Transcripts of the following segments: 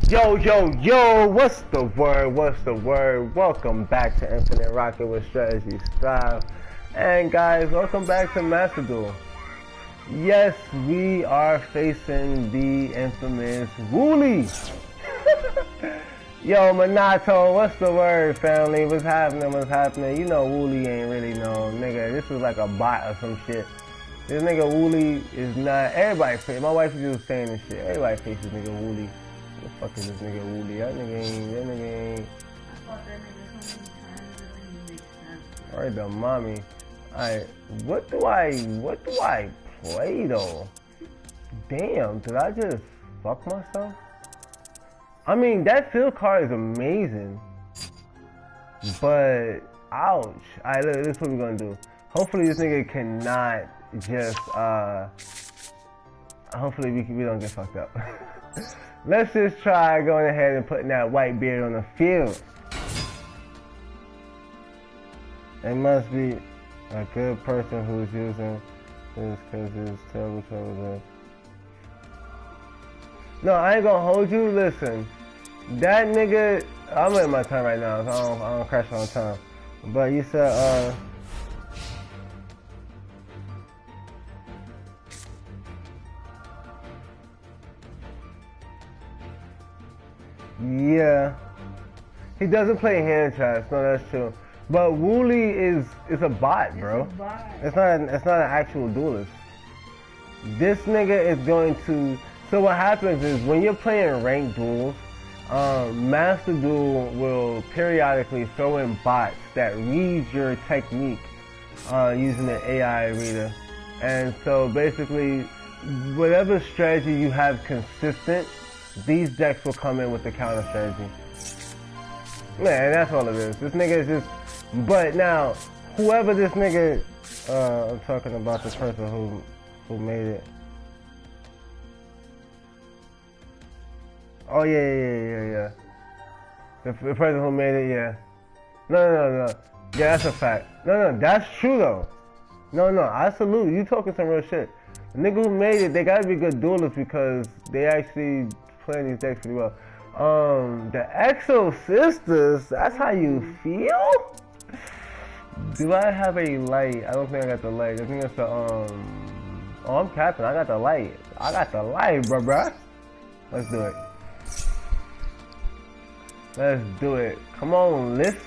Yo, yo, yo, what's the word? What's the word? Welcome back to Infinite Rocket with Strategy Style. And guys, welcome back to Master Duel. Yes, we are facing the infamous Wooly. Yo, Minato, what's the word, family? What's happening? What's happening? You know Wooly ain't really no nigga. This is like a bot or some shit. This nigga Wooly is not, everybody face, my wife is just saying this shit. Everybody faces nigga Wooly. What the fuck is this nigga Wooly? That nigga ain't. I fought that nigga so many times, it doesn't even make sense. Alright, the mommy. Alright, what do I play though? Damn, did I just fuck myself? I mean, that field card is amazing. But, ouch. Alright, look, this is what we're gonna do. Hopefully this nigga cannot just, hopefully we don't get fucked up. Let's just try going ahead and putting that white beard on the field. It must be a good person who's using this because it's terrible trouble. No, I ain't gonna hold you. Listen, that nigga, I'm in my time right now, so I don't crash on time. But you said, yeah, he doesn't play hand traps. No, that's true. But Wooly is a bot, bro. It's a bot. It's not an actual duelist. This nigga is going to. So what happens is when you're playing ranked duels, Master Duel will periodically throw in bots that read your technique using the AI reader, and so basically, whatever strategy you have consistent, these decks will come in with the counter strategy. Man, that's all it is. This nigga is just. But now, whoever this nigga, I'm talking about the person who made it. Oh yeah. The person who made it, yeah. No. Yeah, that's a fact. No, that's true though. No, I salute you. You talking some real shit. The nigga who made it, they gotta be good duelists because they actually play these decks pretty well. The Exo Sisters, that's how you feel? Do I have a light? I don't think I got the light. I think it's the, oh, I'm capping. I got the light. Bruh. Let's do it. Let's do it. Come on, lift.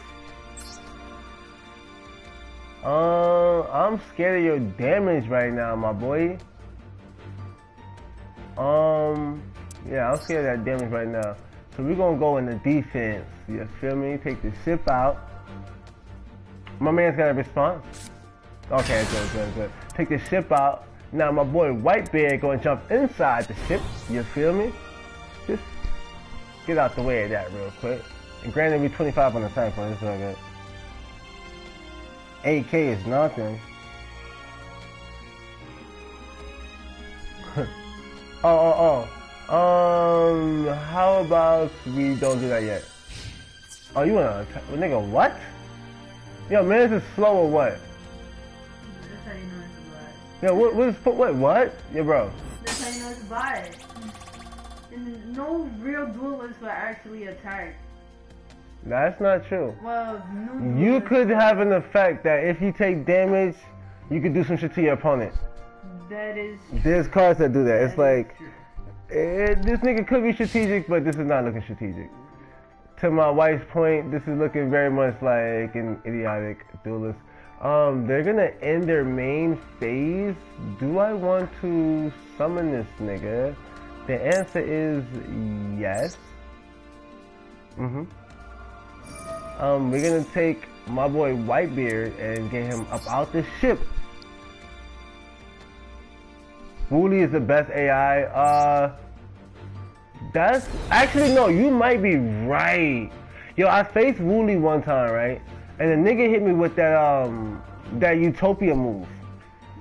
I'm scared of your damage right now, my boy. Yeah, I'm scared of that damage right now. So we're gonna go in the defense. You feel me? Take the ship out. My man's got a response. Okay, good. Take the ship out. Now my boy Whitebeard gonna jump inside the ship. You feel me? Just get out the way of that real quick. And granted, we 25 on the side point. It's all good. 8K is nothing. How about we don't do that yet? Oh, you wanna attack? Nigga, what? Yo, man, this is slow or what? That's how you know it's a bot. Yo, what? Yeah, bro. That's how you know it's a bot. And no real duelist will actually attack. That's not true. Well, You could have an effect that if you take damage, you could do some shit to your opponent. That is. There's cards that do that. It's like, true. This nigga could be strategic, but this is not looking strategic. To my wife's point, this is looking very much like an idiotic duelist. They're gonna end their main phase. Do I want to summon this nigga? The answer is yes. We're gonna take my boy Whitebeard and get him up out the ship. Wooly is the best AI. That's actually no. You might be right. Yo, I faced Wooly one time, right? And the nigga hit me with that that Utopia move.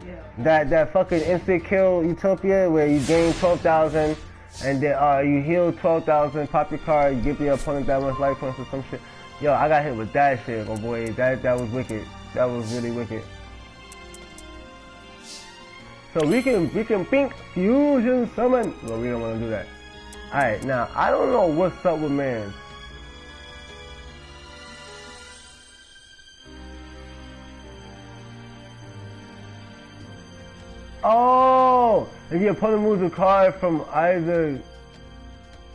Yeah. That fucking instant kill Utopia where you gain 12,000 and then you heal 12,000, pop your card, give your opponent that much life points or some shit. Yo, I got hit with that shit, my boy. That was wicked. That was really wicked. So we can pink fusion summon. Well, we don't want to do that. Alright, now, I don't know what's up with man. Oh! If your opponent moves a card from either...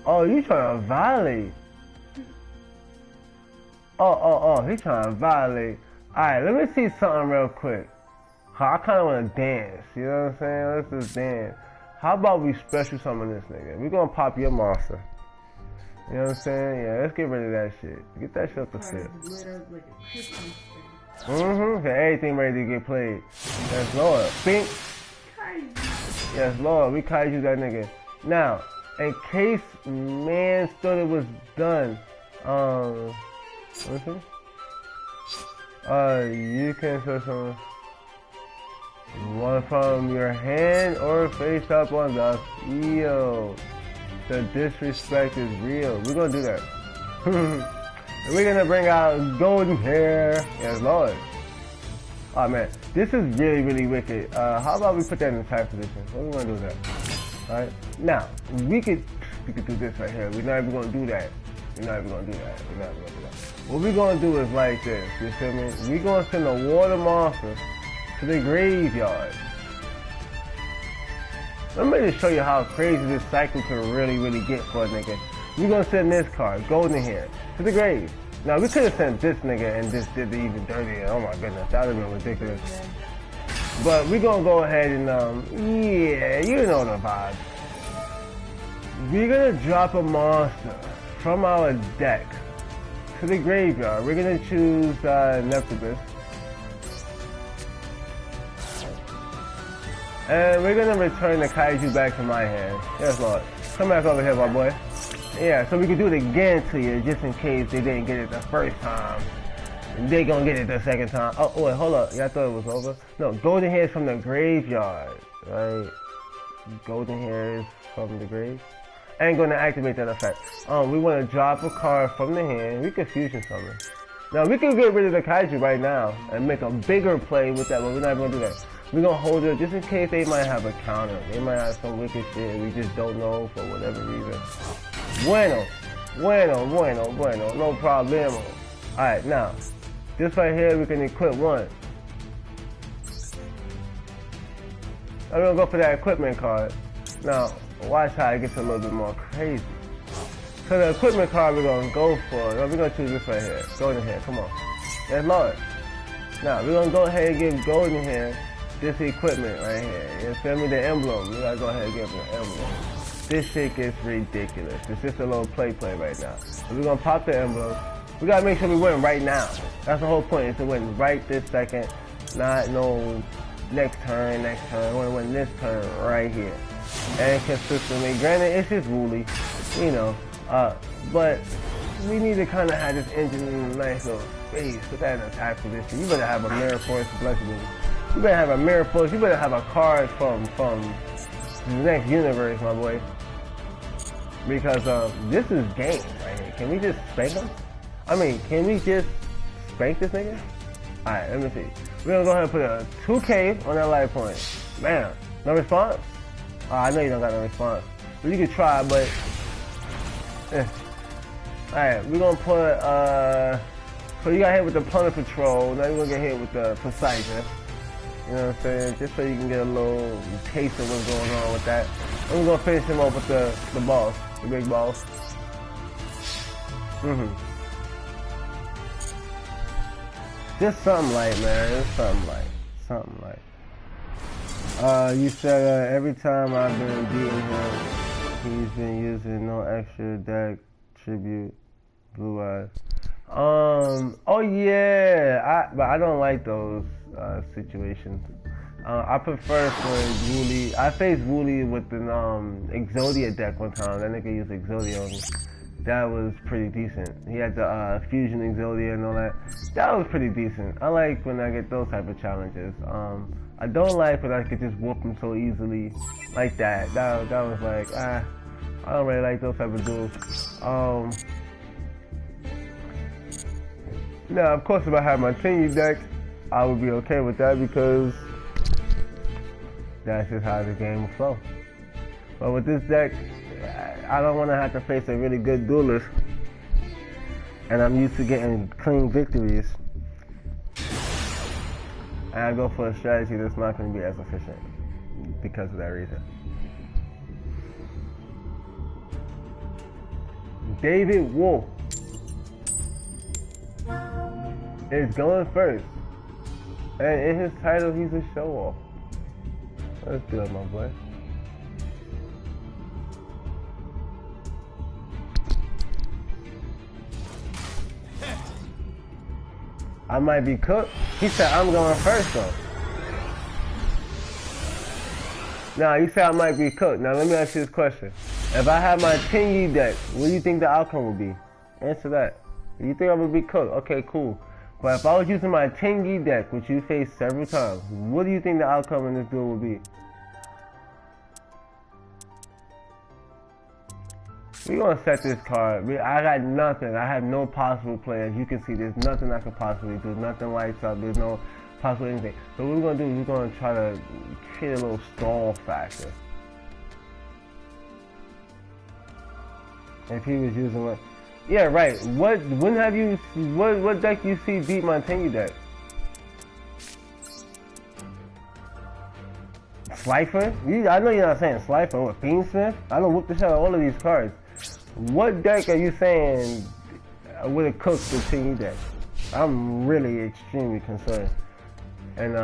Oh, you trying to violate. Oh, he's trying to violate. Alright, let me see something real quick. I kind of want to dance, you know what I'm saying? Let's just dance. How about we special summon this nigga? We're going to pop your monster. You know what I'm saying? Yeah, let's get rid of that shit. Get that shit up the shit. Everything ready to get played. Yes, Lord. Pink. Yes, Lord. We kaiju that nigga. Now, in case man thought it was done, listen. You can show some one from your hand or face up on the field. The disrespect is real. We're gonna do that. We're gonna bring out golden hair. Yes, Lord. Oh man, this is really wicked. How about we put that in attack position? What are we gonna do with that? Alright. Now, we could do this right here. We're not even gonna do that. What we're gonna do is like this, you feel me? We're gonna send a water monster to the graveyard. Let me just show you how crazy this cycle can really get for a nigga. We're gonna send this card, golden hair, to the grave. Now we could have sent this nigga and just did the even dirtier. Oh my goodness, that would have been ridiculous. But we're gonna go ahead and yeah, you know the vibe. We're gonna drop a monster from our deck to the graveyard. We're gonna choose Neptubus. And we're gonna return the kaiju back to my hand. Yes, Lord. Come back over here, my boy. Yeah, so we can do it again to you, just in case they didn't get it the first time. They gonna get it the second time. Oh, wait, hold up. Yeah, I thought it was over. No, golden hairs from the graveyard, right? Golden hairs from the grave. I ain't gonna activate that effect. We wanna drop a card from the hand. We can fusion summon. Now, we can get rid of the kaiju right now and make a bigger play with that, but we're not gonna do that. We're gonna hold it just in case they might have a counter. They might have some wicked shit we just don't know for whatever reason. Bueno, no problemo. Alright, now, this right here we can equip one. I'm gonna go for that equipment card. Now, watch how it gets a little bit more crazy. So the equipment card we're gonna go for, we're gonna choose this right here. Golden hair, come on. Yes, Lord. Now, we're gonna go ahead and give golden hair this equipment right here. You feel me? The emblem. We gotta go ahead and give him the emblem. This shit gets ridiculous. It's just a little play right now. So we're gonna pop the emblem. We gotta make sure we win right now. That's the whole point, is to win right this second. Not no next turn. We wanna win this turn right here. And consistently. Granted, it's just woolly, you know. But we need to kind of have this engine in a nice little space. Put that in attack position. You better have a mirror force flexible. You better have a mirror force. You better have a card from the next universe, my boy. Because this is game right here. Can we just spank him? I mean, can we just spank this nigga? Alright, let me see. We're gonna go ahead and put a 2K on that life point. Man, no response? I know you don't got no response. But you can try, but Alright, we're gonna put so you got hit with the Plunder Patroll, now you're gonna get hit with the Poseidon. You know what I'm saying? Just so you can get a little taste of what's going on with that. And we're gonna finish him off with the boss, the big boss. Just something light, man. It's something light. You said every time I've been beating him, he's been using no extra deck tribute blue eyes. Oh yeah, but I don't like those situations. I prefer for Wooly. I faced Wooly with the Exodia deck one time. That nigga used Exodia on me. That was pretty decent. He had the Fusion Exodia and all that. That was pretty decent. I like when I get those type of challenges. I don't like when I could just whoop him so easily like that. That was like, I don't really like those type of duels. Now, of course, if I had my Tenyu deck, I would be okay with that because that's just how the game will flow. But with this deck, I don't want to have to face a really good duelist. And I'm used to getting clean victories. And I go for a strategy that's not going to be as efficient because of that reason. David Wolf is going first. And in his title, he's a show-off. Let's do it, my boy. I might be cooked. He said I'm going first though. Now he said I might be cooked. Now let me ask you this question. If I have my Tingy deck, what do you think the outcome would be? Answer that. Do you think I'm gonna be cooked? Okay, cool. But if I was using my Tingy deck, which you faced several times, what do you think the outcome in this duel would be? We're gonna set this card. I got nothing. I have no possible players. You can see there's nothing I could possibly do. Nothing lights up. There's no possible anything. So what we're gonna do is we're gonna try to create a little stall factor. If he was using what? Yeah, right. What deck you see beat my Tingy deck? Slifer? I know you're not saying Slifer or Fiendsmith. I don't whoop the shit out of all of these cards. What deck are you saying would have cooked the Tingy deck? I'm really extremely concerned and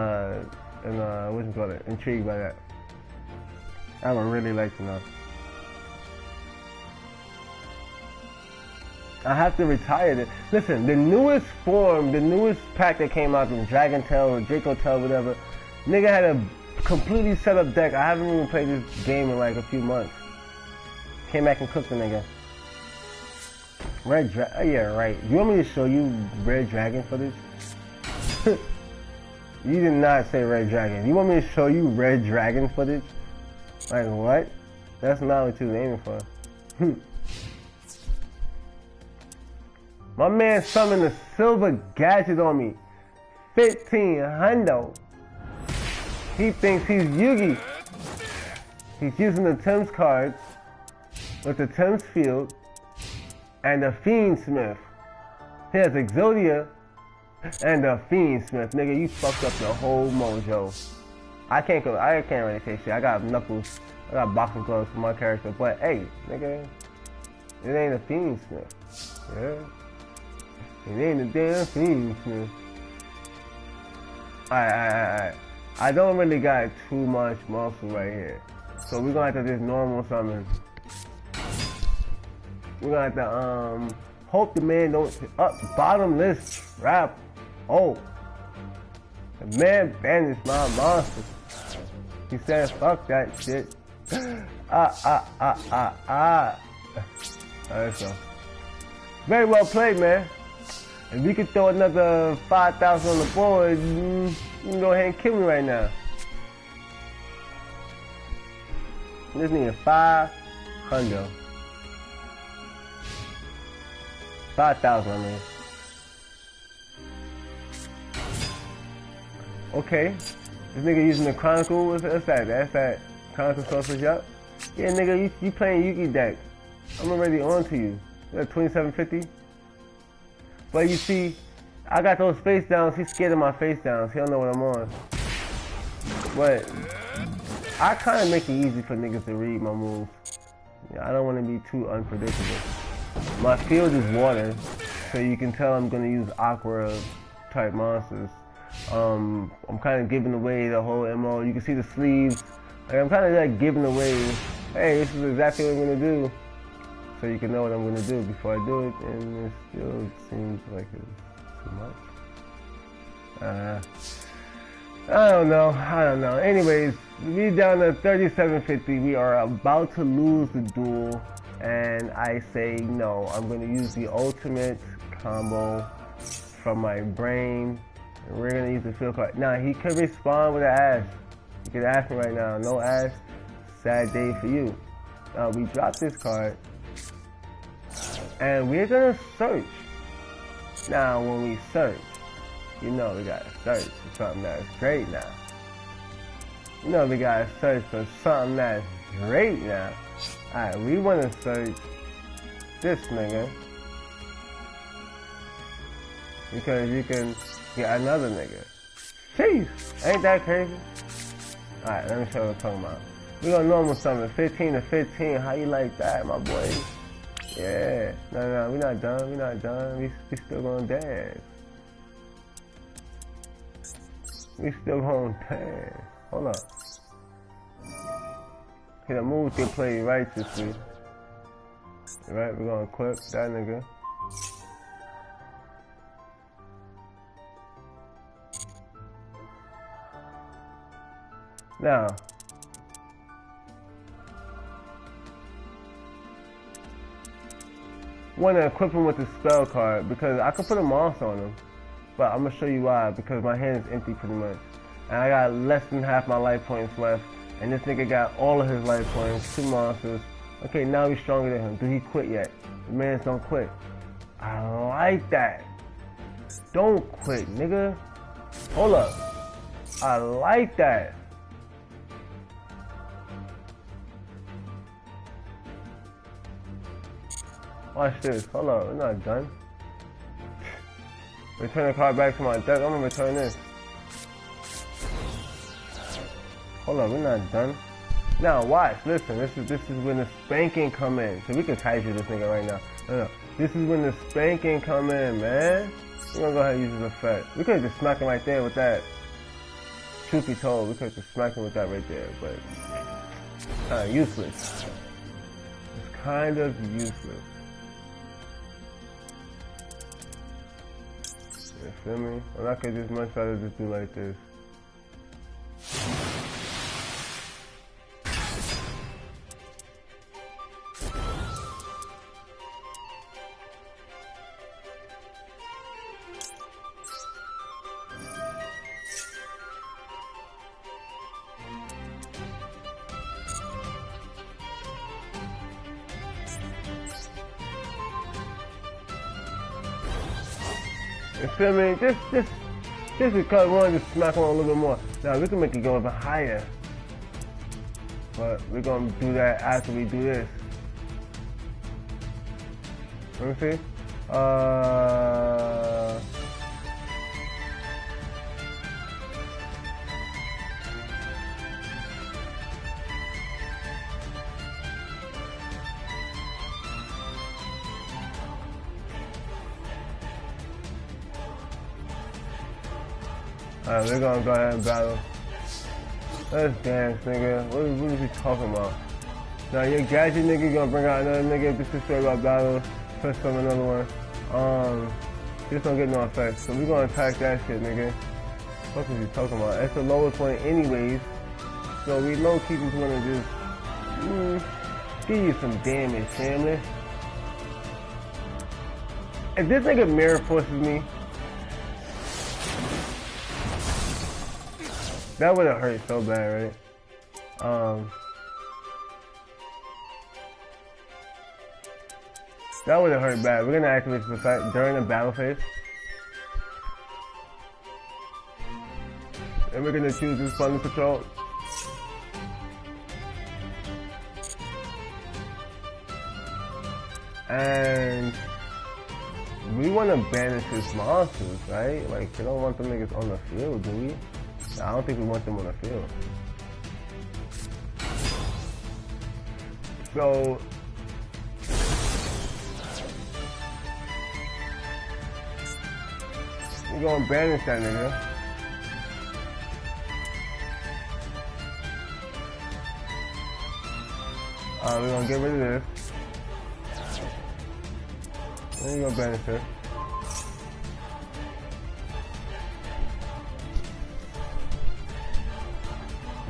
what you call it? Intrigued by that. I would really like to know. I have to retire this. Listen, the newest form, the newest pack that came out, the Dragon Tail or Draco Tail, whatever, nigga had a completely set up deck. I haven't even played this game in like a few months. Came back and cooked the nigga. Red Dragon, oh, yeah, right. You want me to show you Red Dragon footage? You did not say Red Dragon. You want me to show you Red Dragon footage? Like what? That's not what you're aiming for. My man summoned a silver gadget on me. 1500. He thinks he's Yugi. He's using the Thames cards with the Thames Field and the Fiendsmith. He has Exodia and the Fiendsmith. Nigga, you fucked up the whole mojo. I can't really say shit. I got knuckles. I got boxing gloves for my character. But hey, nigga, it ain't a Fiendsmith. Yeah. It ain't a damn Fiendsmith. Alright. I don't really got too much muscle right here. So we're gonna have to just normal summon. We're gonna have to hope the man don't bottomless trap. Oh, the man banished my monster. He said fuck that shit. Let's go. Very well played, man. If we could throw another 5,000 on the board, you can go ahead and kill me right now. This nigga 500. 5,000, I mean. Okay. This nigga using the Chronicle, what's that? That's that Chronicle Sorceress, yup. Yeah, nigga, you playing Yugi deck. I'm already on to you. You got 2750. But you see, I got those face downs. He's scared of my face downs. He don't know what I'm on. But I kind of make it easy for niggas to read my moves. Yeah, I don't want to be too unpredictable. My field is water, so you can tell I'm going to use aqua type monsters. I'm kind of giving away the whole MO. You can see the sleeves. Like, I'm kind of like giving away, hey, this is exactly what I'm going to do. So you can know what I'm going to do before I do it, and it still seems like it's too much. I don't know. Anyways, we down to 3750. We are about to lose the duel, and I say no. I'm going to use the ultimate combo from my brain. And we're going to use the field card. Now, he could respond with an Ash. He could ask me right now. No Ash. Sad day for you. Now, we drop this card. And we're gonna search. Now, when we search, you know we gotta search for something that's great now. You know we gotta search for something that's great now. Alright, we want to search this nigga. Because you can get another nigga. Jeez, ain't that crazy? Alright, let me show you what I'm talking about. We gonna normal summon 15 to 15. How you like that, my boy? Yeah. No, we not done. We not done. We still gonna dance. We still gonna dance. Hold up. Okay, the move can play righteously. Right, we're gonna equip that nigga. Now, want to equip him with the spell card because I could put a monster on him, but I'm gonna show you why. Because my hand is empty pretty much, and I got less than half my life points left, and this nigga got all of his life points, 2 monsters. Okay, now he's stronger than him. Did he quit yet? The mans don't quit. I don't like that. Don't quit, nigga. Hold up. I like that. Watch this. Hold up. We're not done. Return the card back to my deck. I'm gonna return this. Hold up. We're not done. Now watch. Listen. This is when the spanking come in. So we can kaiju this nigga right now. No. This is when the spanking come in, man. We're gonna go ahead and use this effect. We could just smack him right there with that. Truth be told, we could just smack him with that right there, but it's kind of useless. It's kind of useless. You feel me? Well, I could just much rather just do like this. You feel me? Just because we want to just smack on a little bit more. Now we can make it go even higher. But we're gonna do that after we do this. Let me see. Alright, we're gonna go ahead and battle. Let's dance, nigga. What is he talking about? Now your gadget nigga gonna bring out another nigga. This is straight up battle. Press from another one. This don't get no effect. So we're gonna attack that shit, nigga. What is he talking about? It's the lowest one anyways. So we low key just wanna just give you some damage, family. If this nigga mirror forces me, that would have hurt so bad, right? That would have hurt bad. We're gonna activate this effect during the battle phase. And we're gonna choose this Plunder Patroll. And we wanna banish his monsters, right? Like, we don't want them niggas on the field, do we? I don't think we want them on the field. So we're gonna banish that nigga. We're gonna get rid of this. Then we're gonna banish it.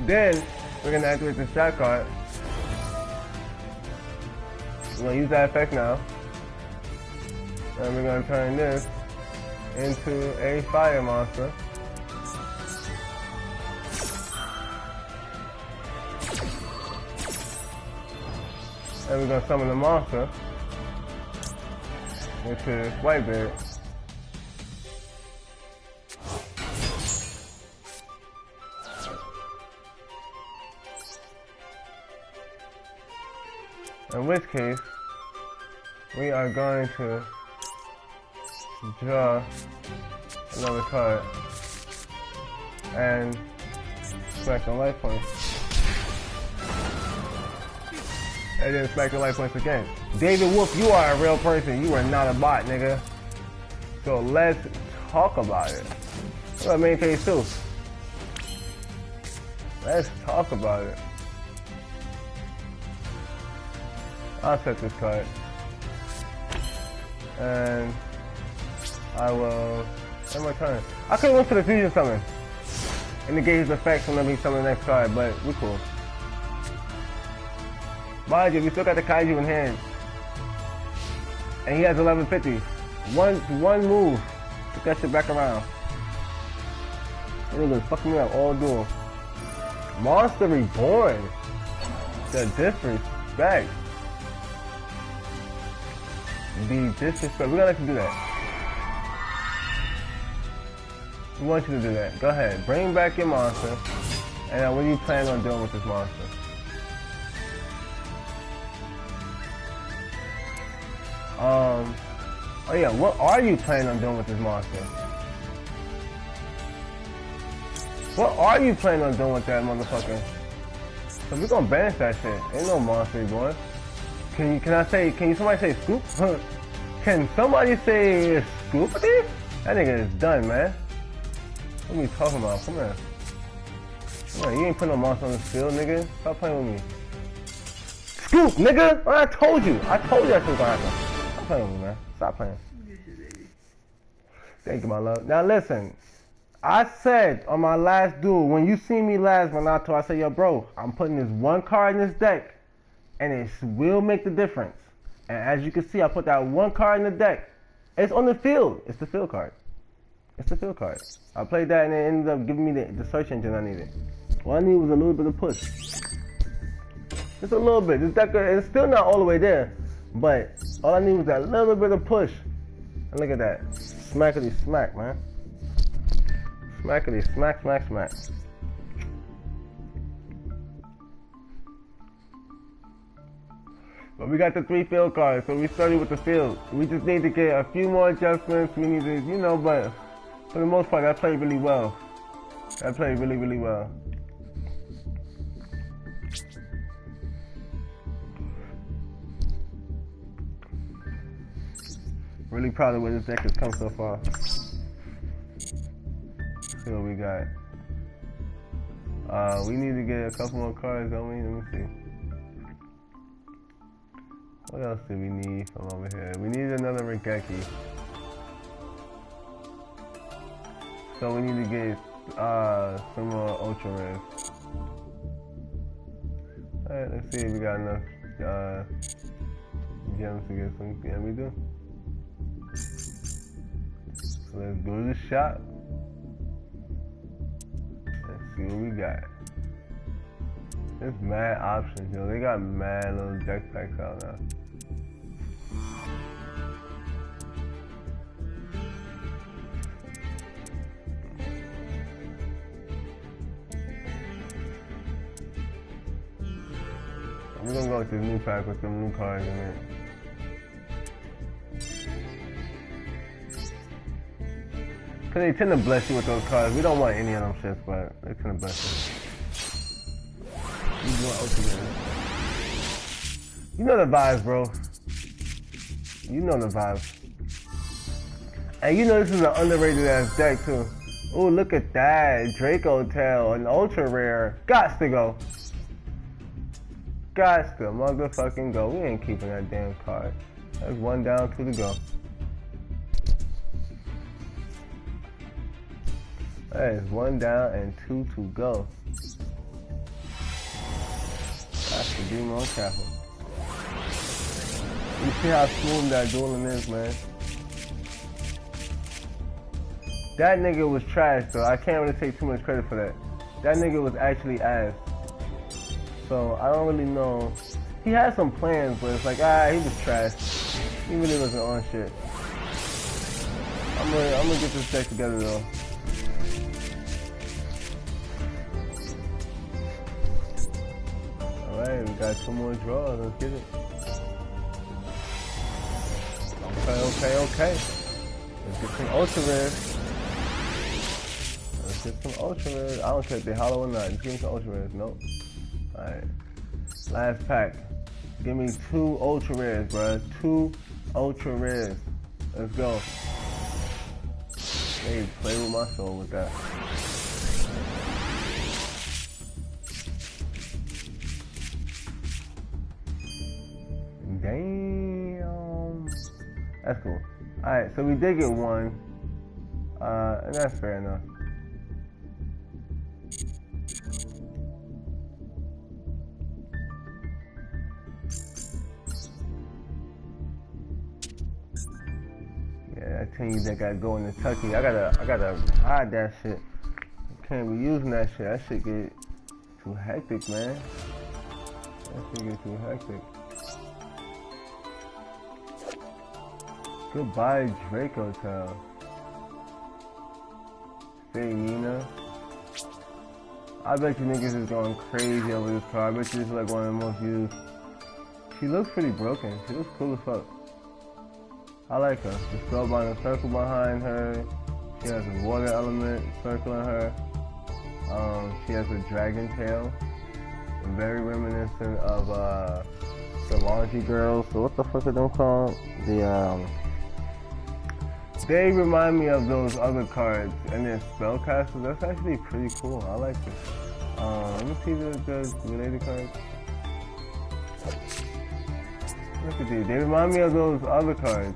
Then we're gonna activate the shot card. We're gonna use that effect now. And we're gonna turn this into a fire monster. And we're gonna summon the monster, which is Whitebeard. In which case, we are going to draw another card and smack the life points. And then smack the life points again. David Wolf, you are a real person. You are not a bot, nigga. So let's talk about it. What about main page 2? Let's talk about it. I'll set this card. And I will end my turn. I could have went for the fusion summon and negate his effects and let me summon the next card, but we're cool. Mind you, we still got the Kaiju in hand. And he has 1150. One move to get shit back around. That nigga's fucking me up all duel. Monster Reborn. The disrespect. The disrespect. We're gonna let you do that. We want you to do that. Go ahead. Bring back your monster. And what do you plan on doing with this monster? Oh yeah, what are you planning on doing with this monster? What are you planning on doing with that motherfucker? So we're gonna banish that shit. Ain't no monster reborn. Can somebody say scoop? Can somebody say scoop? That nigga is done, man. What are we talking about? Come here. Come on, you ain't putting no monster on this field, nigga. Stop playing with me. Scoop, nigga! I told you that shit was gonna happen. Stop playing with me, man. Stop playing. Thank you, my love. Now listen, I said on my last duel, when you see me last, Renato, I said, yo, bro, I'm putting this one card in this deck, and it will make the difference. And as you can see, I put that one card in the deck. It's on the field. It's the field card. It's the field card. I played that, and it ended up giving me the search engine I needed. All I needed was a little bit of push. Just a little bit. This deck is still not all the way there, but all I need was that little bit of push. And look at that. Smackety smack, man. Smackety smack, smack, smack. But we got the 3 field cards, so we started with the field. We just need to get a few more adjustments. We need to, you know, but for the most part, that played really well. That played really, really well. Really proud of where this deck has come so far. See what we got. We need to get a couple more cards, don't we? Let me see. What else do we need from over here? We need another Regeki. So we need to get some more Ultra Rares. Alright, let's see if we got enough gems to get some. Yeah, we do. So let's go to the shop. Let's see what we got. There's mad options, yo. They got mad little deck packs out now. We're gonna go with this new pack with some new cards in it. Cause they tend to bless you with those cards. We don't want any of them shits, but they tend to bless you. You know the vibes, bro. You know the vibes. And you know this is an underrated ass deck too. Oh, look at that. Draco Tail, an ultra rare. Gots to go. Gots to motherfucking go. We ain't keeping that damn card. That's 1 down, 2 to go. That is 1 down and 2 to go. That's the be more careful. You see how smooth that dueling is, man. That nigga was trash, though. I can't really take too much credit for that. That nigga was actually ass. So I don't really know. He had some plans, but it's like, he was trash. He really wasn't on shit. I'm gonna get this deck together though. Alright, we got 2 more draws. Let's get it. Okay. Let's get some ultra rares. Let's get some ultra rares. I don't care if they hollow or not. Just give me some ultra rares. Nope. Alright. Last pack. Give me 2 ultra rares, bruh. 2 ultra rares. Let's go. Hey, play with my soul with that. Damn. That's cool. Alright, so we did get 1. And that's fair enough. Yeah, I tell you that gotta go in the tucky. I gotta hide that shit. Can't be using that shit. That shit get too hectic, man. That shit get too hectic. Goodbye, Draco Tail. Say Nina. I bet you niggas is going crazy over this card. I bet you this is like one of the most used. She looks pretty broken. She looks cool as fuck. I like her. The spellbinder circle behind her. She has a water element circling her. She has a dragon tail. Very reminiscent of the Laundry Girls. So what the fuck are them called? They remind me of those other cards and their spellcasters. That's actually pretty cool. I like it. Let me see the related cards. Look at these. They remind me of those other cards.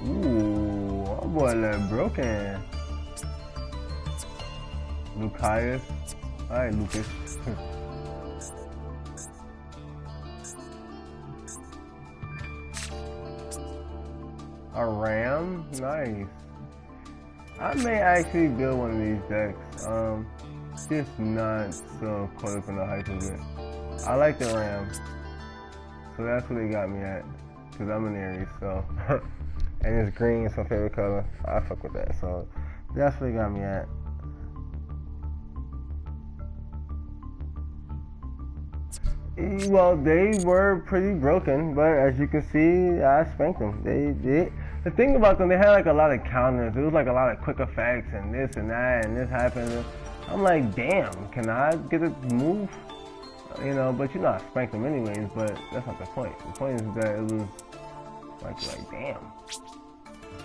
Ooh, oh boy, look broken. Lucius. Alright, Lucas. A ram? Nice. I may actually build one of these decks. Just not so caught up in the hype of it. I like the ram. So that's what they got me at. Cause I'm an Aries, so. And it's green, it's my favorite color. I fuck with that. So that's what they got me at. Well, they were pretty broken, but as you can see, I spanked them. The thing about them, they had like a lot of counters. It was like a lot of quick effects and this and that and this happened. I'm like, damn, can I get a move? You know, but you know, I spanked them anyways, but that's not the point. The point is that it was like damn. You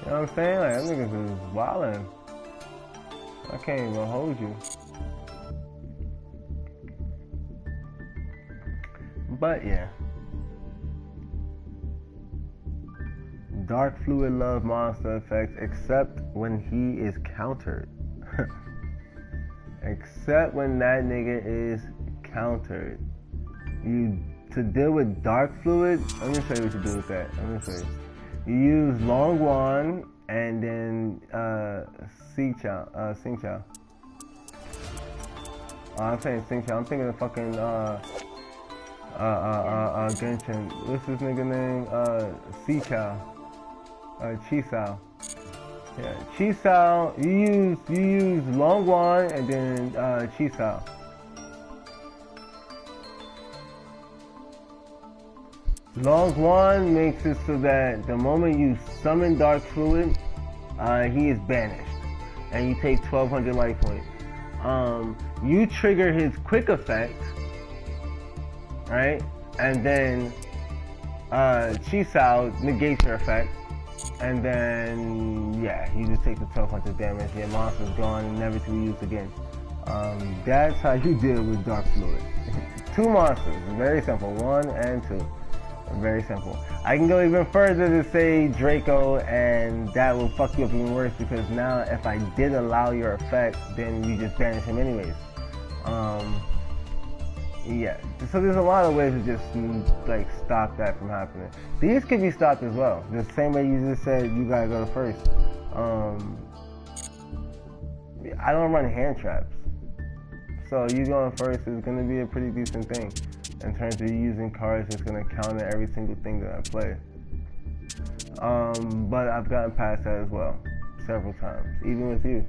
know what I'm saying? Like, them niggas is wildin'. I can't even hold you. But yeah. Dark Fluid Love monster effects except when he is countered. Except when that nigga is countered. To deal with Dark Fluid, let me show you what you do with that. Let me show you. You use Long Wand and then Sing Chow. I'm saying Sing Chow. I'm thinking of fucking Genshin. What's this nigga name? Chi-Sao. Chi-Sao. Yeah, Chi-Sao. You use Long Wand and then Chi-Sao. Long Wand makes it so that the moment you summon Dark Fluid, he is banished, and you take 1,200 life points. You trigger his quick effect, right? And then Chi-Sao negates your effect, and then yeah, you just take the 1,200 damage. Your monster's gone and never to be used again. That's how you deal with Dark Fluid. 2 monsters, very simple, 1 and 2. Very simple. I can go even further to say Draco, and that will fuck you up even worse, because now if I did allow your effect, then you just banish him anyways. Yeah. So there's a lot of ways to just like stop that from happening. These can be stopped as well. The same way you just said you gotta go first. I don't run hand traps, so you going first is gonna be a pretty decent thing. In terms of using cards that's going to counter every single thing that I play. But I've gotten past that as well, several times, even with you.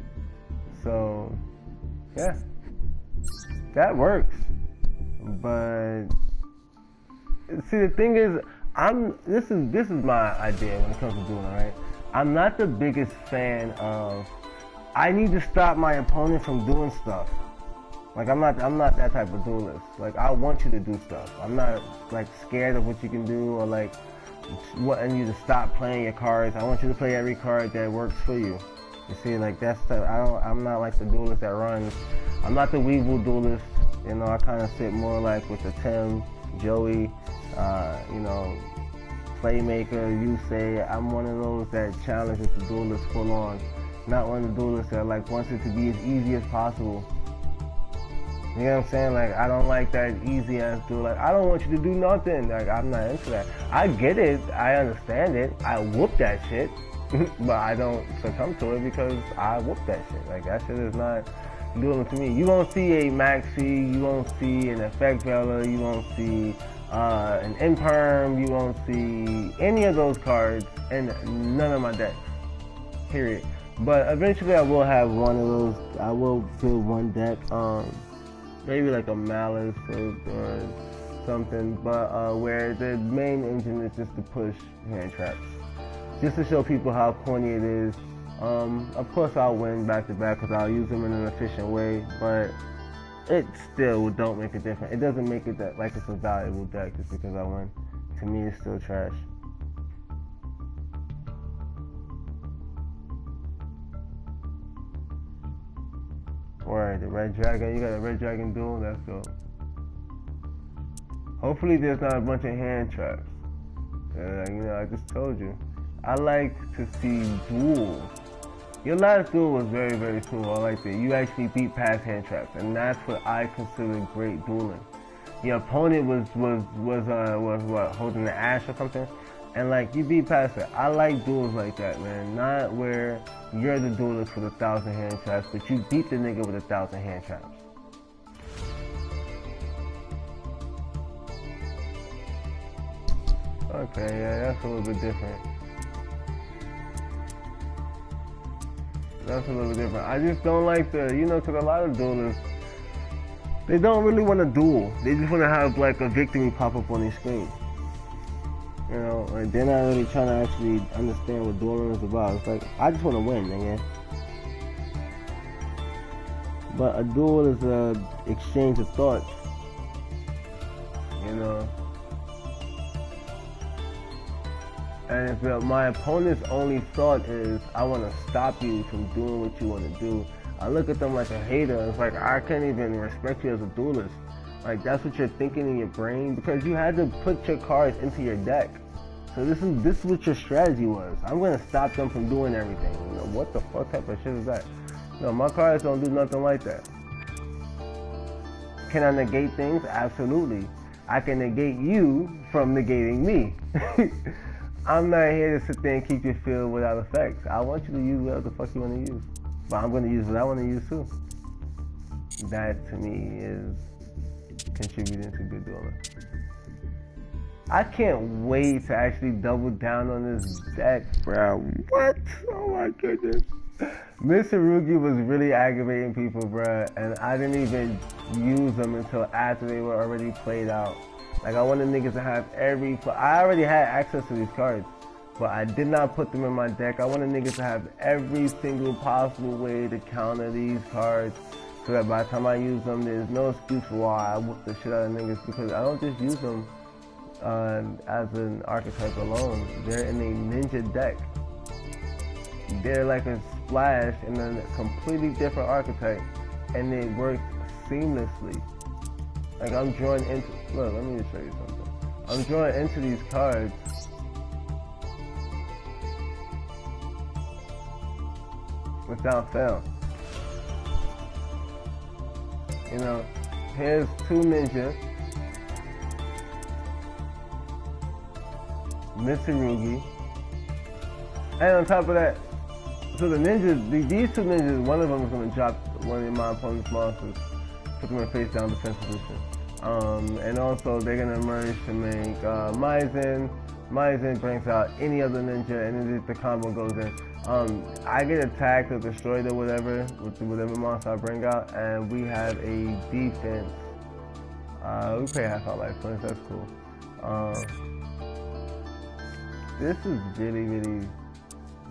So, yeah, that works. But see, the thing is, this is my idea when it comes to dueling, right? I'm not the biggest fan of. I need to stop my opponent from doing stuff. Like I'm not that type of duelist. Like I want you to do stuff. I'm not like scared of what you can do or like wanting you to stop playing your cards. I want you to play every card that works for you. You see, like that's the I'm not like the duelist that runs. I'm not the Weevil duelist. You know, I kind of sit more like with the Tim, Joey, you know, Playmaker. You say I'm one of those that challenges the duelist full on. Not one of the duelists that like wants it to be as easy as possible. You know what I'm saying? Like I don't like that easy ass duel. Like I don't want you to do nothing. Like I'm not into that. I get it. I understand it. I whoop that shit. But I don't succumb to it because I whoop that shit. Like that shit is not dueling to me. You won't see a Maxi. You won't see an Effect Veiler. You won't see an Imperm. You won't see any of those cards in none of my decks. Period. But eventually I will have one of those. I will build one deck. Maybe like a Malice or something. But where the main engine is just to push hand traps. Just to show people how corny it is. Of course I'll win back to back because I'll use them in an efficient way. But it still don't make a difference. It doesn't make it that like it's a valuable deck just because I win. To me it's still trash. Alright, the Red Dragon, you got a Red Dragon duel, let's go. Hopefully there's not a bunch of hand traps. You know, I just told you. I like to see duels. Your last duel was very, very smooth. I like that. You actually beat past hand traps, and that's what I consider great dueling. Your opponent was what, holding the Ash or something? And like you beat past it. I like duels like that, man. Not where you're the duelist with 1,000 hand traps, but you beat the nigga with 1,000 hand traps. Okay, yeah, that's a little bit different. That's a little bit different. I just don't like the, you know, because a lot of duelists, they don't really want to duel. They just want to have like a victory pop up on their screen. You know, like they're not really trying to actually understand what dueling is about. It's like, I just want to win, nigga. But a duel is an exchange of thoughts. You know. And if my opponent's only thought is, I want to stop you from doing what you want to do, I look at them like a hater. It's like, I can't even respect you as a duelist. Like, that's what you're thinking in your brain, because you had to put your cards into your deck. So this is what your strategy was. I'm going to stop them from doing everything. You know, what the fuck type of shit is that? No, my cards don't do nothing like that. Can I negate things? Absolutely. I can negate you from negating me. I'm not here to sit there and keep your field without effects. I want you to use whatever the fuck you want to use. But I'm going to use what I want to use too. That to me is contributing to good dueling. I can't wait to actually double down on this deck, bro. What? Oh my goodness. Mr. Rugi was really aggravating people, bro, and I didn't even use them until after they were already played out. Like, I wanted niggas to have I already had access to these cards, but I did not put them in my deck. I wanted niggas to have every single possible way to counter these cards, so that by the time I use them, there's no excuse for why I whoop the shit out of niggas, because I don't just use them as an archetype alone. They're in a ninja deck. They're like a splash in a completely different archetype, and it works seamlessly. Like, I'm drawing into, look, let me just show you something. I'm drawing into these cards without fail. You know, here's 2 ninja, Mitsurugi, and on top of that, so the ninjas, these 2 ninjas, one of them is going to drop one of my opponent's monsters, put them in face down defense position. And also they're going to merge to make Maizen. Maizen brings out any other ninja, and then the combo goes in. I get attacked or destroyed or whatever with whatever monster I bring out, and we have a defense We pay half our life points, that's cool. This is really,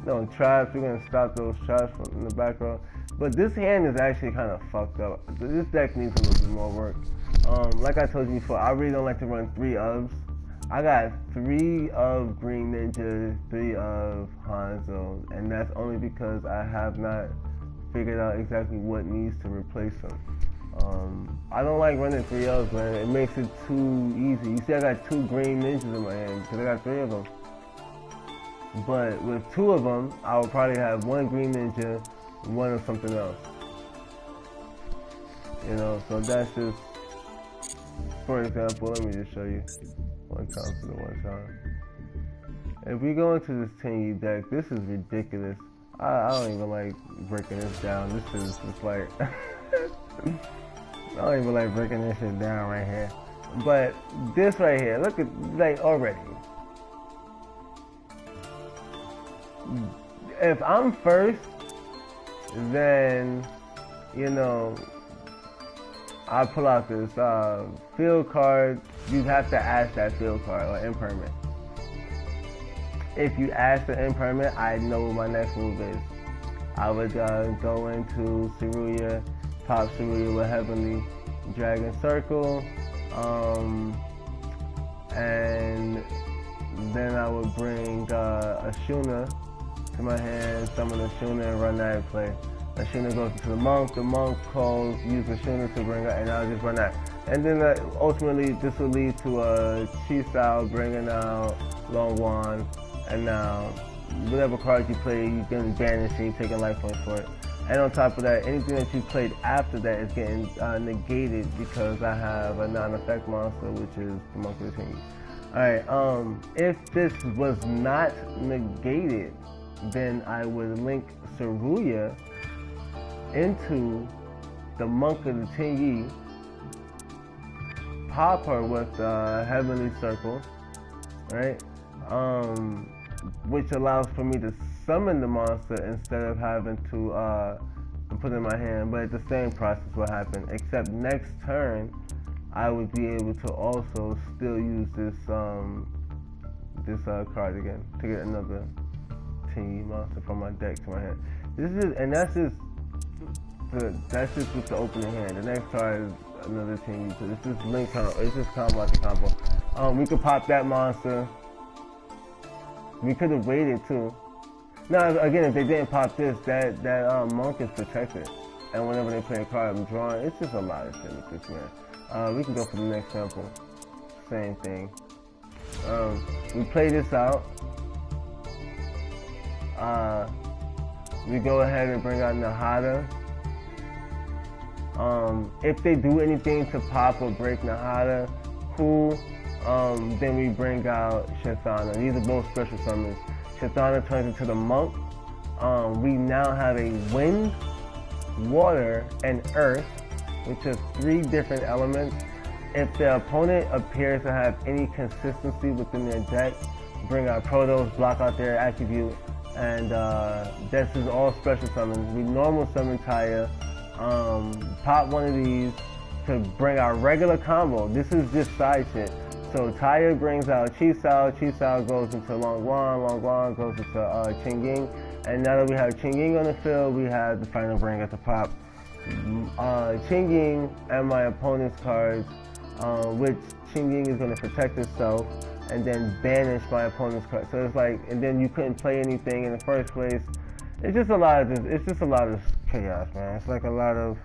no, traps, we're gonna stop those traps from in the back row. But this hand is actually kind of fucked up. This deck needs a little bit more work. Like I told you before, I really don't like to run 3 ofs. I got 3 of Green Ninja, 3 of Hanzo, and that's only because I have not figured out exactly what needs to replace them. I don't like running 3 ofs, man. It makes it too easy. You see, I got 2 Green Ninjas in my hand because I got 3 of them. But with 2 of them, I would probably have 1 Green Ninja, 1 of something else. You know, so that's just, for example, let me just show you. 1 time for the 1 time. If we go into this 10-year deck, this is ridiculous. I don't even like breaking this down. This is just like, I don't even like breaking this shit down right here. But this right here, look at, like, already. If I'm first, then, you know, I pull out this field card. You'd have to ask that field card or impermanent. If you ask the impermanent, I know what my next move is. I would go into Cerulean, pop Cerulean with Heavenly Dragon Circle, and then I would bring a Shuna to my hand, summon a Shuna, and run that play. A Shuna goes into the monk calls, use the Shuna to bring up, and I'll just run that. And then ultimately, this will lead to a Chi-Sao bringing out Long Wand, and now whatever card you play, you're getting banished and you're taking life points for it. And on top of that, anything that you played after that is getting negated because I have a non-effect monster, which is the Monk of the King. Alright, if this was not negated, then I would link Cerulean into the Monk of the Tingy, pop her with Heavenly Circle, right? Which allows for me to summon the monster instead of having to put it in my hand. But the same process will happen, except next turn I would be able to also still use this card again to get another Tingy monster from my deck to my hand. That's just with the opening hand. The next card is another Tingy. So this is link combo. It's just combo after combo. We could pop that monster. We could have waited too. Now again, if they didn't pop this, that monk is protected, and whenever they play a card, I'm drawing. It's just a lot of shit with this man. We can go for the next sample. Same thing. We play this out. We go ahead and bring out Nahada. If they do anything to pop or break Nahada, cool. Then we bring out Shethana. These are both special summons. Shethana turns into the monk. We now have a wind, water, and earth, which is 3 different elements. If the opponent appears to have any consistency within their deck, bring out Protos, block out their attribute, and this is all special summons. We normal summon Taya, pop one of these to bring our regular combo. This is just side shit. So Taya brings out Chi-Sao, Chi-Sao goes into Long Wand goes into Qingying, and now that we have Qingying on the field, we have the final bring at the pop. Qingying and my opponent's cards, which Qingying is going to protect itself, and then banish my opponent's card. So it's like, and then you couldn't play anything in the first place. It's just a lot of this. It's just a lot of chaos, man. It's like a lot of.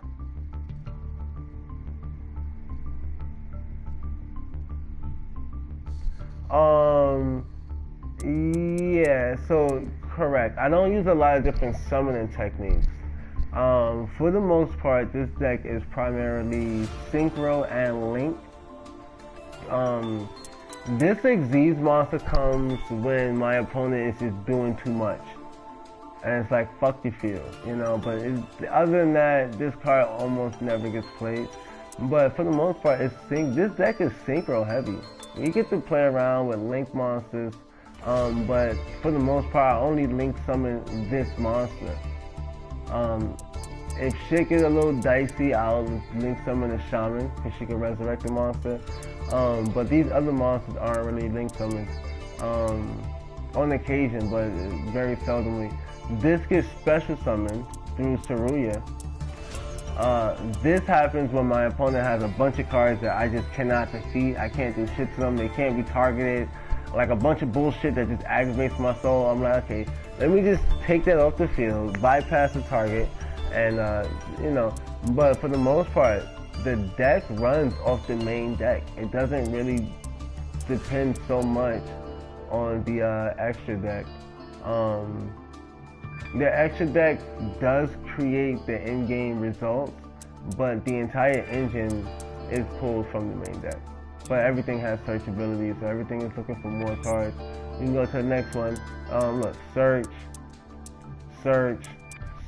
Yeah, so correct. I don't use a lot of different summoning techniques. For the most part, this deck is primarily Synchro and Link. This Xyz monster comes when my opponent is just doing too much. And it's like, fuck you feel, you know, but other than that, this card almost never gets played. But for the most part, this deck is Synchro heavy. You get to play around with Link monsters, but for the most part, I only Link summon this monster. If shit get a little dicey, I'll link summon a shaman because she can resurrect the monster. But these other monsters aren't really link summons. On occasion, but very seldomly. This gets special summoned through Saruya. This happens when my opponent has a bunch of cards that I just cannot defeat. I can't do shit to them. They can't be targeted. Like a bunch of bullshit that just aggravates my soul. I'm like, okay, let me just take that off the field, bypass the target, and you know. But for the most part, the deck runs off the main deck. It doesn't really depend so much on the extra deck. The extra deck does create the in-game results, but the entire engine is pulled from the main deck. But everything has searchability, so everything is looking for more cards. You can go to the next one. Look, search, search,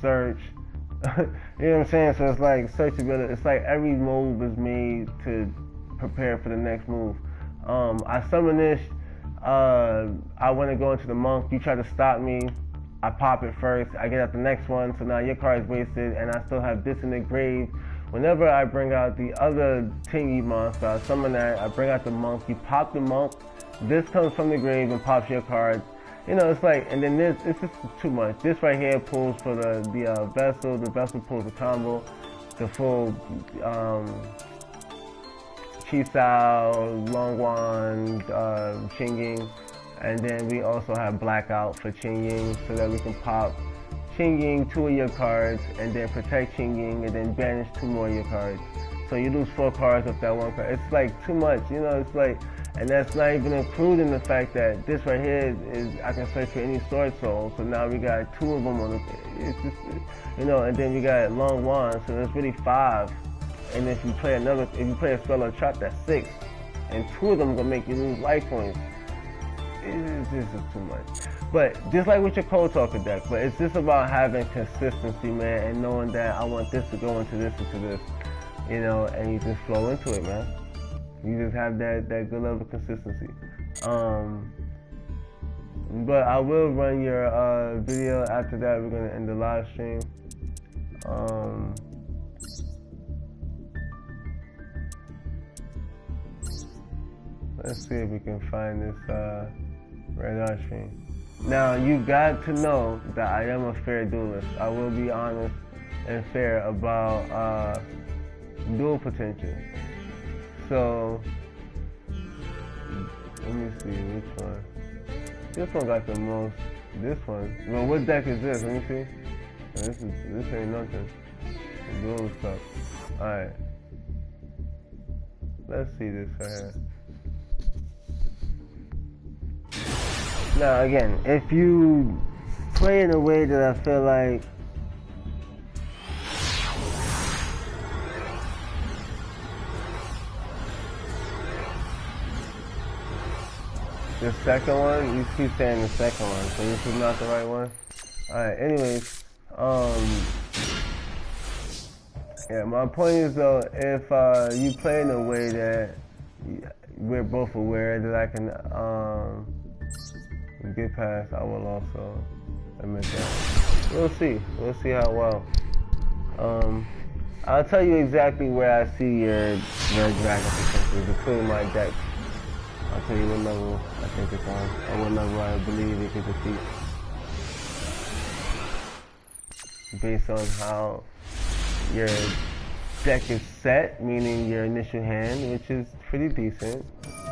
search. You know what I'm saying? So it's like searchability. It's like every move is made to prepare for the next move. I summon this. I want to go into the monk. You try to stop me. I pop it first. I get out the next one. So now your card is wasted, and I still have this in the grave. Whenever I bring out the other Tingy monster, I summon that. I bring out the monk. You pop the monk. This comes from the grave and pops your card. You know, it's like, and then this, it's just too much. This right here pulls for the vessel. The vessel pulls the combo. The full Chisao, Longwan, Qingying, and then we also have Blackout for Qingying so that we can pop Qingying 2 of your cards and then protect Qingying and then banish 2 more of your cards. So you lose 4 cards off that 1 card. It's like too much, you know, it's like, and that's not even including the fact that this right here is I can search for any sword soul. So now we got 2 of them on the, it's just, you know, and then we got Long Wand, so there's really 5. And if you play a spell or trap, that's 6. And 2 of them gonna make you lose life points. It's just too much. But just like with your Cold Talker deck, but it's just about having consistency, man, and knowing that I want this to go into this, you know, and you just flow into it, man. You just have that good level of consistency. But I will run your video after that. We're gonna end the live stream. Let's see if we can find this radar stream. Now, you got to know that I am a fair duelist. I will be honest and fair about duel potential. So, let me see which one. This one got the most. This one. Well, what deck is this? Let me see. This ain't nothing. The duel stuff. All right. Let's see this right here. Now again, if you play in a way that I feel like the second one, you keep saying the second one, so this is not the right one. Alright, anyways, yeah, my point is though, if you play in a way that we're both aware that I can get past, I will also admit that. We'll see how well. I'll tell you exactly where I see your dragon potential between my decks. I'll tell you what level I think it's on, or what level I believe it could defeat. Based on how your deck is set, meaning your initial hand, which is pretty decent.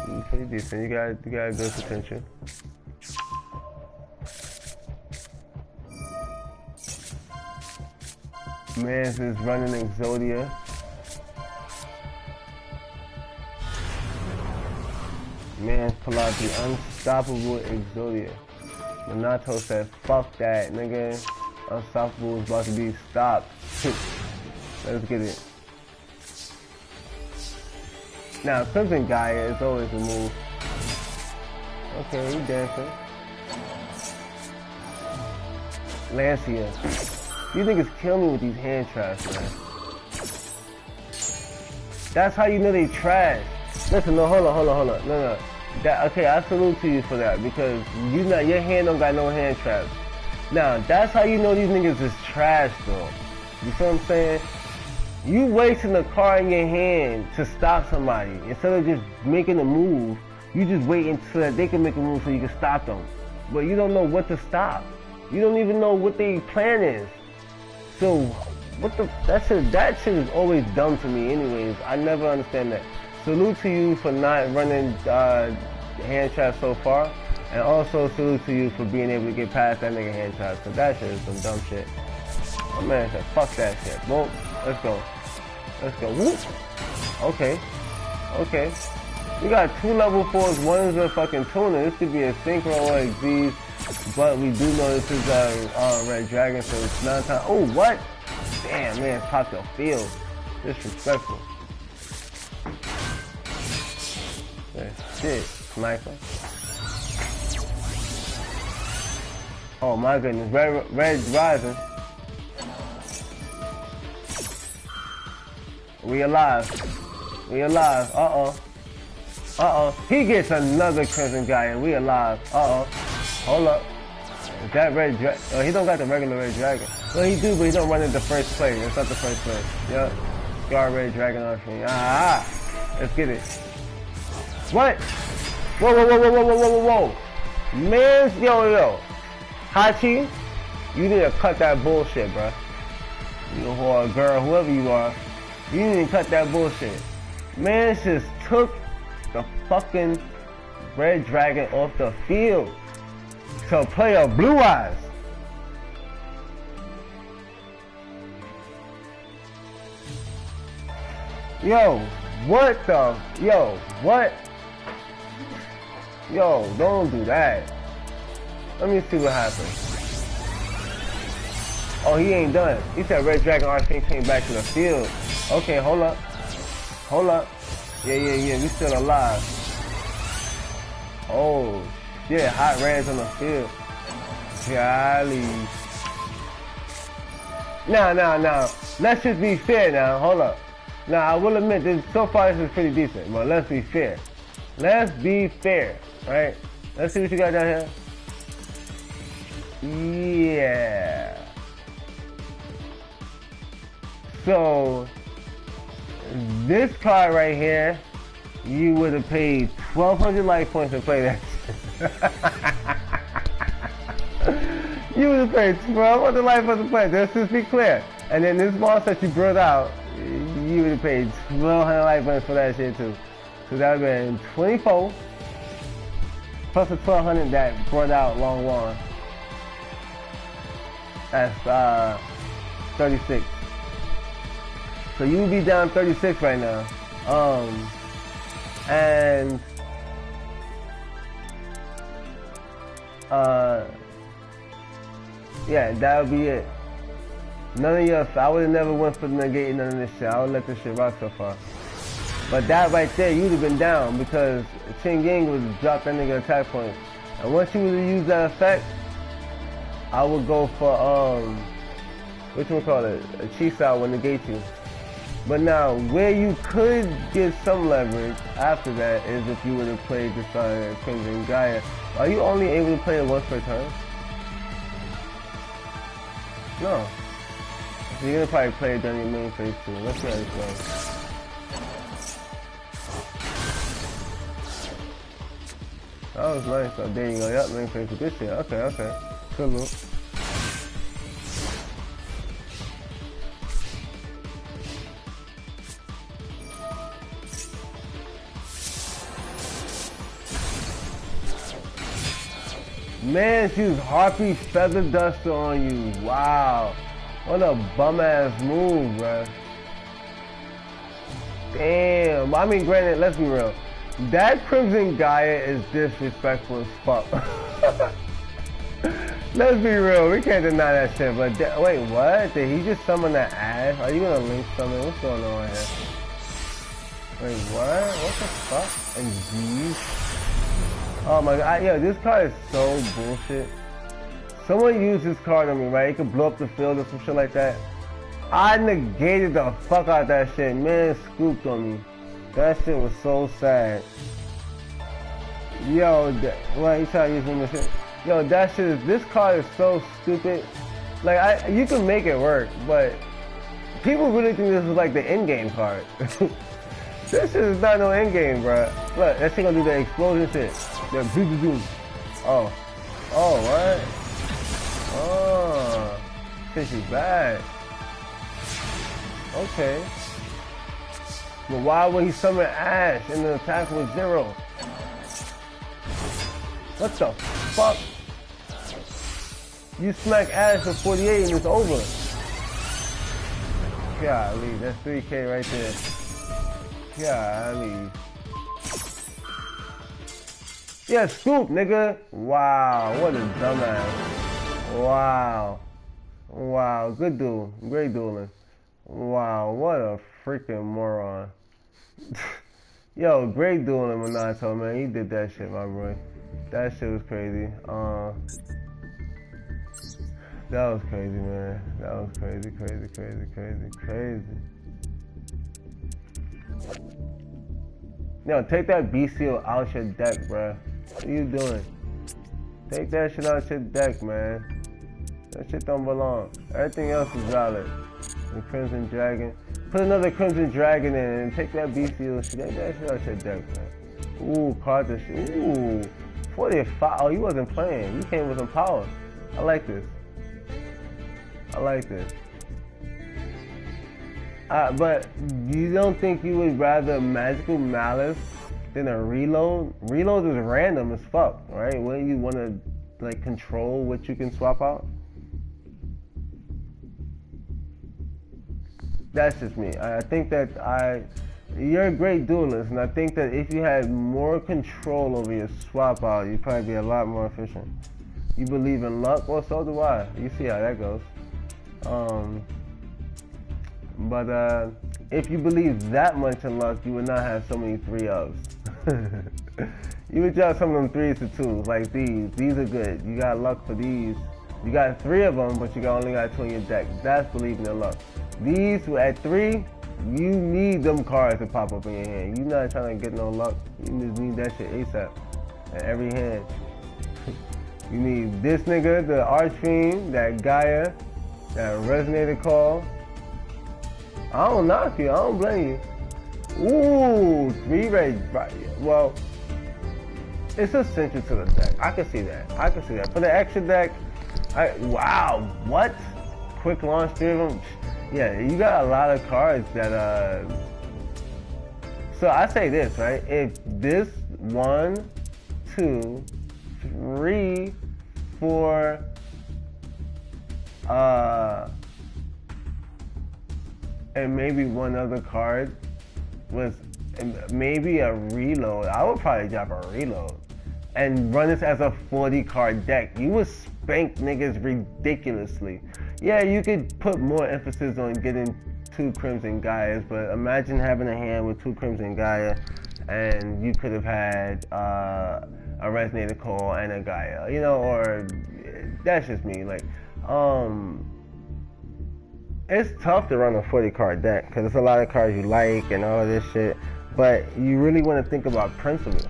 You got good potential. Mans is running Exodia. Mans pull out the unstoppable Exodia. Minato said, fuck that, nigga. Unstoppable is about to be stopped. Let's get it. Now, Crimson Gaia is always a move. Okay, he dancing. Lancia. You niggas kill me with these hand traps, man. That's how you know they trash. Listen, no, hold on. No. Okay, I salute to you for that because your hand don't got no hand traps. Now, that's how you know these niggas is trash, though. You feel what I'm saying? You wasting the card in your hand to stop somebody. Instead of just making a move, you just waiting so that they can make a move so you can stop them. But you don't know what to stop. You don't even know what their plan is. So, that shit is always dumb to me anyways. I never understand that. Salute to you for not running hand traps so far. And also salute to you for being able to get past that nigga hand traps. Cause that shit is some dumb shit. My man said, fuck that shit. Boom. Let's go. Let's go. Whoop. Okay. Okay. We got 2 level 4s. One is a fucking tuner. This could be a synchro or Xyz. But we do know this is a red dragon, so it's 9 times. Oh, what? Damn, man, popped your field. Disrespectful. Shit, sniper. Oh my goodness, red rising. We alive. We alive. Uh-oh. Uh-oh. He gets another crimson guy and we alive. Uh-oh. Hold up. Is that red dragon? Oh, he don't got the regular red dragon. Well, he do, but he don't run in the first play. That's not the first play. Yup. Scar red dragon on screen. Ah! Let's get it. What? Whoa, whoa, whoa, whoa, whoa, whoa, whoa, whoa. Man, yo. Hachi, you need to cut that bullshit, bruh. You or girl, whoever you are, you need to cut that bullshit. Man just took the fucking red dragon off the field to play a Blue Eyes. Yo, what the? Yo, what? Yo, don't do that. Let me see what happens. Oh, he ain't done. He said red dragon arcane came back to the field. Okay, hold up. Hold up. Yeah, we still alive. Oh, shit, hot reds on the field. Golly. Now. Let's just be fair now. Hold up. Now, I will admit, so far this is pretty decent, but let's be fair. Let's be fair, right? Let's see what you got down here. Yeah. So, this card right here, you would have paid 1,200 life points to play that shit. You would have paid 1,200 life points to play. Let's just be clear. And then this boss that you brought out, you would have paid 1,200 life points for that shit too. So that would have been 24 plus the 1,200 that brought out Long Wand. That's 36. So you would be down 36 right now. And yeah, that would be it. None of your, I would have never went for negating none of this shit. I would let this shit rock so far. But that right there, you would have been down because Ching Yang would have dropped that nigga attack points. And once you would have used that effect, I would go for which one call it? A Chisao will negate you. But now, where you could get some leverage after that is if you would have played this Crimson Gaia. Are you only able to play it once per turn? No. So you're gonna probably play it during your main phase too. Let's see how this goes. That was nice. Oh, there you go. Yep, main phase with this shit. Okay. Good look. Man, she was Harpy Feather Duster on you. Wow. What a bum ass move, bruh. Damn. I mean, granted, let's be real. That Crimson Gaia is disrespectful as fuck. Let's be real. We can't deny that shit. But wait, what? Did he just summon that ass? Are you gonna link summon? What's going on here? Wait, what? What the fuck? And these? Oh my god, yo, this card is so bullshit. Someone used this card on me, right? It could blow up the field or some shit like that. I negated the fuck out that shit. Man, scooped on me. That shit was so sad. Yo, what, you trying to use me this shit? Yo, that shit is, this card is so stupid. Like, you can make it work, but people really think this is like the end game card. This shit is not no end game, bro. Look, that shit gonna do the explosion shit. The boom boom. Oh. Oh, what? Oh. This is bad. Okay. But why would he summon Ash and the attack was 0? What the fuck? You smack Ash for 48 and it's over. Golly, that's 3K right there. Golly. Yeah, scoop, nigga. Wow, what a dumbass. Wow. Wow, good duel. Great dueling. Wow, what a freaking moron. Yo, great dueling, Minato, man. You did that shit, my boy. That shit was crazy. That was crazy, man. That was crazy. Yo, take that bestial out your deck, bruh. What are you doing? Take that shit out your deck, man. That shit don't belong. Everything else is valid. The Crimson Dragon. Put another Crimson Dragon in and take that bestial shit. Take that shit out your deck, man. Ooh, card this shit. Ooh. 45. Oh, you wasn't playing. You came with some power. I like this. But you don't think you would rather Magical Malice than a reload? Reload is random as fuck, right? Wouldn't you want to like control what you can swap out? That's just me. I think that you're a great duelist, and I think that if you had more control over your swap out, you'd probably be a lot more efficient. You believe in luck? Well, so do I. You see how that goes. But if you believe that much in luck, you would not have so many 3-ofs. You would drop some of them 3s to 2s, like these. These are good. You got luck for these. You got 3 of them, but you only got 2 in your deck. That's believing in luck. These, at 3, you need them cards to pop up in your hand. You're not trying to get no luck. You just need that shit ASAP. In every hand. You need this nigga, the Archfiend, that Gaia, that Resonator Call. I don't knock you. I don't blame you. Ooh, 3 red. Well, it's essential to the deck. I can see that. For the extra deck, wow, what? Quick launch 3 of them. Yeah, you got a lot of cards that. So I say this, right? If this 1, 2, 3, 4, and maybe one other card was maybe a reload. I would probably drop a reload and run this as a 40 card deck. You would spank niggas ridiculously. Yeah, you could put more emphasis on getting 2 Crimson Gaias, but imagine having a hand with 2 Crimson Gaia and you could have had a Resonator Call and a Gaia, you know, or that's just me. Like, it's tough to run a 40 card deck because there's a lot of cards you like and all of this shit, but you really want to think about principle.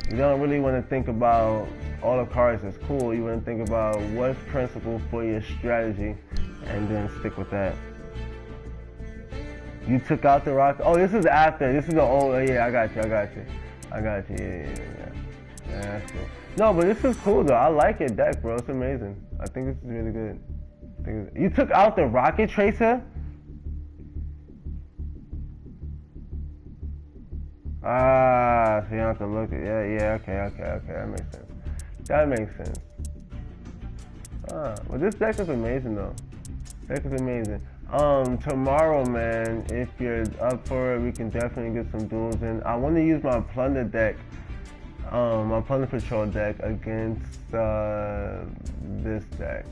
You don't really want to think about all the cards that's cool. You want to think about what's principle for your strategy and then stick with that. You took out the rock. Oh, this is after. This is the old. Yeah, I got you. Yeah, that's cool. No, but this is cool though. I like your deck, bro. It's amazing. I think this is really good. You took out the Rocket Tracer? Ah, so you have to look at okay. That makes sense. Well, this deck is amazing though. Tomorrow, man, if you're up for it, we can definitely get some duels in. I want to use my Plunder deck, my Plunder Patrol deck against this deck.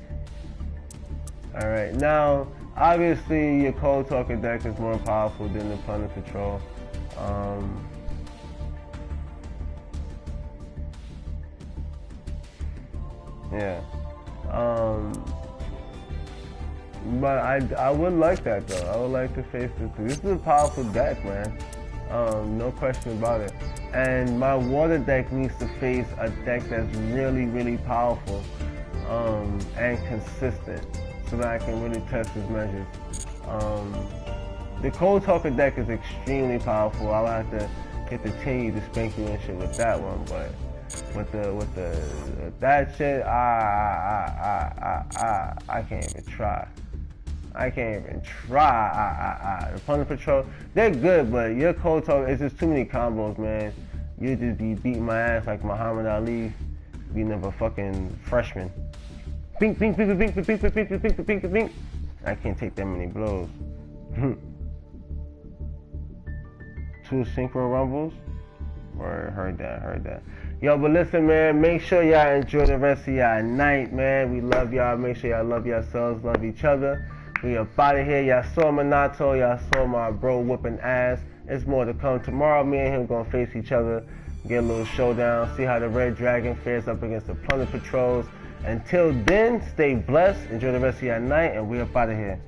Alright, now, obviously your Cold Talker deck is more powerful than the Plunder Patrol. Yeah. But I would like that though. I would like to face this. This is a powerful deck, man. No question about it. And my water deck needs to face a deck that's really, really powerful and consistent, so that I can really test his measures. The Cold Talker deck is extremely powerful. I'll have to get the Tingy to spank you and shit with that one, but with that shit, I can't even try. I can't even try. The Plunder Patroll, they're good, but your Cold Talker, it's just too many combos, man. You just be beating my ass like Muhammad Ali, beating up a fucking freshman. Bink, bink, bink, bink, bink, bink, bink, bink, bink, bink, bink, bink. I can't take that many blows. 2 Synchro Rumbles? Or heard that. Yo, but listen, man, make sure y'all enjoy the rest of y'all night, man. We love y'all. Make sure y'all love yourselves, love each other. We up out of here. Y'all saw Minato. Y'all saw my bro whooping ass. There's more to come. Tomorrow, me and him gonna face each other, get a little showdown, see how the Red Dragon fares up against the Plunder Patrols. Until then, stay blessed, enjoy the rest of your night, and we up out of here.